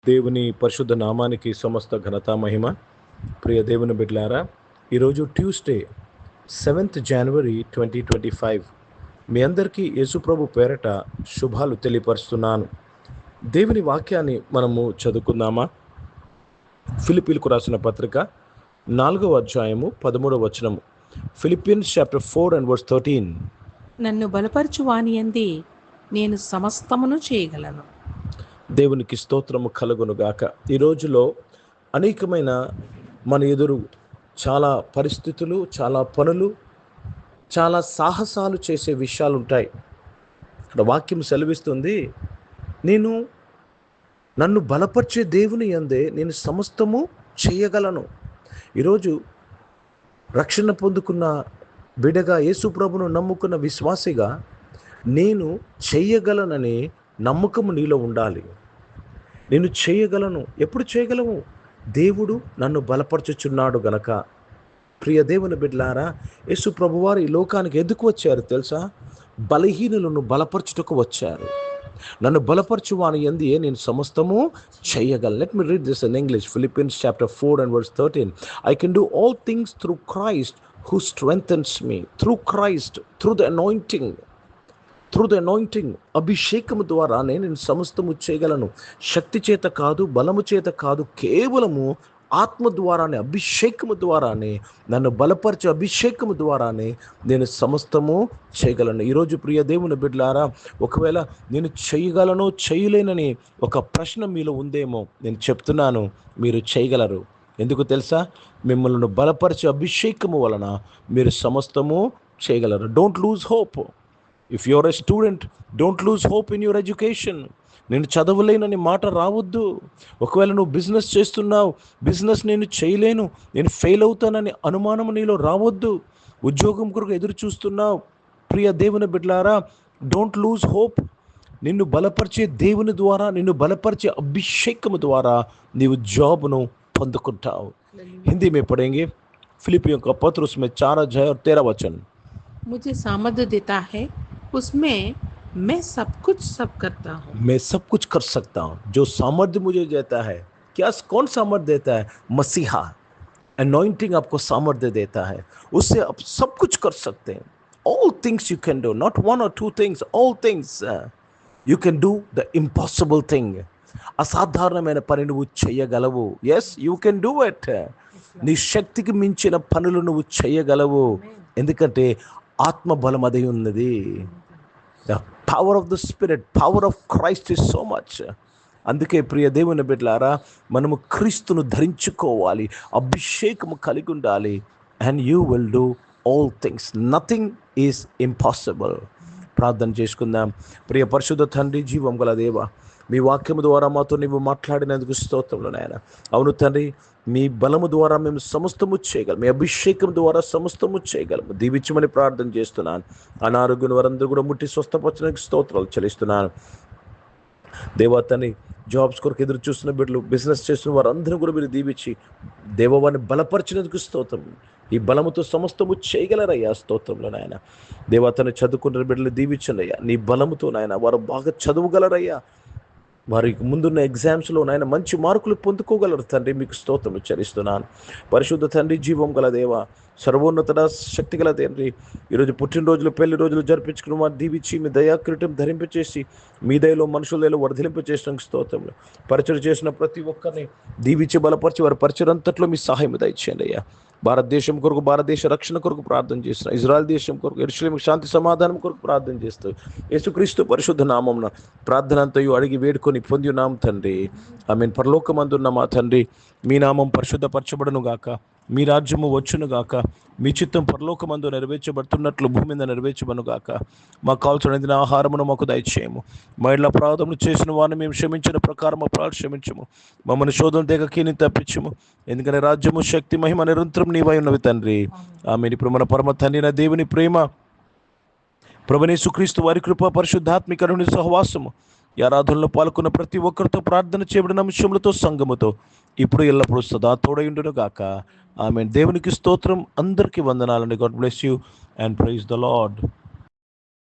దేవుని పరిశుద్ధ నామానికి సమస్త ఘనత మహిమ. ప్రియ దేవుని బిడ్డలారా, ఈరోజు ట్యూస్డే 7th January 2025. మీ అందరికీ యేసుప్రభు పేరట శుభాలు తెలియపరుస్తున్నాను. దేవుని వాక్యాన్ని మనము చదువుకుందామా? ఫిలిప్పీలకు రాసిన పత్రిక 4వ అధ్యాయము 13వ వచనము. Philippians chapter 4 and verse 13. నన్ను బలపరచు వానియందే నేను సమస్తమును చేయగలను. దేవునికి స్తోత్రము కలుగునుగాక. ఈ రోజులో అనేకమైన మన ఎదురు చాలా పరిస్థితులు, చాలా పనులు, చాలా సాహసాలు చేసే విషయాలు ఉంటాయి. ఇక్కడ వాక్యం సెలవిస్తుంది, నన్ను బలపరిచే దేవుని యందే నేను సమస్తము చేయగలను. ఈరోజు రక్షణ పొందుకున్న బిడ్డగా, యేసు ప్రభును నమ్ముకున్న విశ్వాసిగా నేను చేయగలననే నమ్మకము నీలో ఉండాలి. నేను చేయగలను. ఎప్పుడు చేయగలము? దేవుడు నన్ను బలపరచుచున్నాడు గనక. ప్రియ దేవుని బిడ్డలారా, యేసు ప్రభువారు ఈ లోకానికి ఎందుకు వచ్చారు తెలుసా? బలహీనులను బలపరచుటకు వచ్చారు. నన్ను బలపరచు వాని యందే నేను సమస్తము చేయగలను. Let me read this in English. Philippians chapter 4 and verse 13. I can do all things through Christ who strengthens me. Through Christ, through the anointing, అభిషేకము ద్వారా నేను సమస్తము చేయగలను. శక్తి చేత కాదు, బలము చేత కాదు, కేవలము ఆత్మ ద్వారానే, అభిషేకము ద్వారానే, నన్ను బలపరిచే అభిషేకము ద్వారానే నేను సమస్తము చేయగలను. ఈరోజు ప్రియ దేవుని బిడ్డలారా, ఒకవేళ నేను చేయగలను చేయలేనని ఒక ప్రశ్న మీలో ఉందేమో, నేను చెప్తున్నాను, మీరు చేయగలరు. ఎందుకు తెలుసా? మిమ్మల్ని బలపరిచే అభిషేకము వలన మీరు సమస్తము చేయగలరు. Don't lose hope. If you're a student, don't lose hope in your education. నేను చదవలేనని మాట రావద్దు. ఒకవేళ నువ్వు బిజినెస్ చేస్తున్నావు, బిజినెస్ నేను చేయలేను, నేను ఫెయిల్ అవుతానని అనుమానం నీలో రావద్దు. ఉద్యోగం కొరకు ఎదురు చూస్తున్నావు, ప్రియ దేవుని బిడ్డలారా, డోంట్ లూజ్ హోప్. నిన్ను బలపరిచే దేవుని ద్వారా, నిన్ను బలపరిచే అభిషేకము ద్వారా నీవు జాబ్ను పొందుకుంటావు. హిందీ में पढ़ेंगे. फिलिपियों का पत्र उसमें 4 अध्याय और 13 वचन. मुझे सामर्थ्य देता है, उसमें मैं सब करता हूँ. मैं सब कुछ कर सकता हूँ. जो सामर्थ्य मुझे देता है, कौन सामर्थ्य देता है? मसीहा. अनॉइंटिंग आपको सामर्थ्य देता है, उससे आप सब कुछ कर सकते हैं. All things you can do, not one or two things, all things you can do the impossible thing. అసాధారణమైన పని నువ్వు చేయగలవు. Yes, you can do it. నీ శక్తికి మించిన పనులు నువ్వు చేయగలవు. ఎందుకంటే ఆత్మ బలం అదే ఉన్నది. The power of the spirit, power of Christ is so much. అందుకే ప్రియ దేవుని బిడ్డలారా, మనము క్రీస్తును ధరించుకోవాలి, అభిషేకము కలిగి ఉండాలి. And you will do all things. Nothing is impossible. ప్రార్థన చేసుకుందాం. ప్రియ పరిశుద్ధ తండ్రి, జీవం గల దేవ, మీ వాక్యము ద్వారా మాతో నీవు మాట్లాడినందుకు స్తోత్రములు నాయన. అవును తండ్రి, మీ బలము ద్వారా మేము సమస్తము చేయగలం, మీ అభిషేకం ద్వారా సమస్తము చేయగలము. దీవించమని ప్రార్థన చేస్తున్నాను. అనారోగ్యం వారందరూ కూడా ముట్టి స్వస్థపరచడానికి స్తోత్రాలు చెల్లిస్తున్నాను. దేవా తండ్రి, జాబ్స్ కొరకు ఎదురు చూస్తున్న బిడ్డలు, బిజినెస్ చేస్తున్న వారందరూ కూడా మీరు దీవించి దేవాన్ని బలపరిచినందుకు స్తోత్రం. ఈ బలముతో సమస్తము చేయగలరయ్యా. స్తోత్రంలో నాయన. దేవా తండ్రి, చదువుకున్న బిడ్డలు దీవించండి అయ్యా. నీ బలముతో నాయన వారు బాగా చదవగలరయ్యా. వారికి ముందున్న ఎగ్జామ్స్లో నాయన మంచి మార్కులు పొందుకోగలరు తండ్రి. మీకు స్తోత్రం చెల్లిస్తున్నాను. పరిశుద్ధ తండ్రి, జీవం గల దేవ, సర్వోన్నత శక్తి గల తండ్రి, ఈరోజు పుట్టినరోజులు, పెళ్లి రోజులు జరిపించుకున్న వారు దీవించి మీ దయాకిరీటం ధరింపచేసి మీ దయలో మనుషుల దయలో వర్ధిలింపచేసిన స్తోత్రములు. పరిచయం చేసిన ప్రతి ఒక్కరిని దీవించి బలపరిచి వారి పరిచయం అంతట్లో మీ సహాయం దయచేయండి అయ్యా. భారతదేశం కొరకు, భారతదేశ రక్షణ కొరకు ప్రార్థన చేస్తున్నా. ఇజ్రాయెల్ దేశం కొరకు, యెరూషలేము శాంతి సమాధానం కొరకు ప్రార్థన చేస్తూ యేసుక్రీస్తు పరిశుద్ధ నామమున ప్రార్థన అంతయు అడిగి వేడుకొని పొంది ఉన్నాం తండ్రి. ఆమేన్. పరలోకమందున్న మా తండ్రి, మీ నామం పరిశుద్ధపరచబడును గాక, మీ రాజ్యము వచ్చును గాక, మీ చిత్తం పరలోకమందు నెరవేర్చబడుతున్నట్లు భూమి మీద నెరవేర్చబడును గాక. మాకు కావాల్సిన ఆహారమును మాకు దయచేయము. మా ఇళ్ళ అపరాధములు చేసిన వారిని మేము క్షమించిన ప్రకారం అపరాధం క్షమించము. మమ్మల్ని శోధన తెగకీని తప్పించము. ఎందుకంటే రాజ్యము, శక్తి, మహిమ నిరంతరం నీవై ఉన్నవి తండ్రి. ఆమేన్. ఇప్పుడు మన పరమ తండ్రి నా దేవుని ప్రేమ, ప్రభువైన యేసుక్రీస్తు వారి కృప, పరిశుద్ధాత్మిక అన్యోన్య సహవాసము, ఈ ఆరాధనలో పాల్గొన్న ప్రతి ఒక్కరితో, ప్రార్థన చేయబడిన అంశములతో, సంఘముతో ఇప్పుడు ఎల్లప్పుడూ సదా తోడయుండును గాక. ఆమేన్. దేవునికి స్తోత్రం. అందరికీ వందనాలండి. God bless you and praise the lord.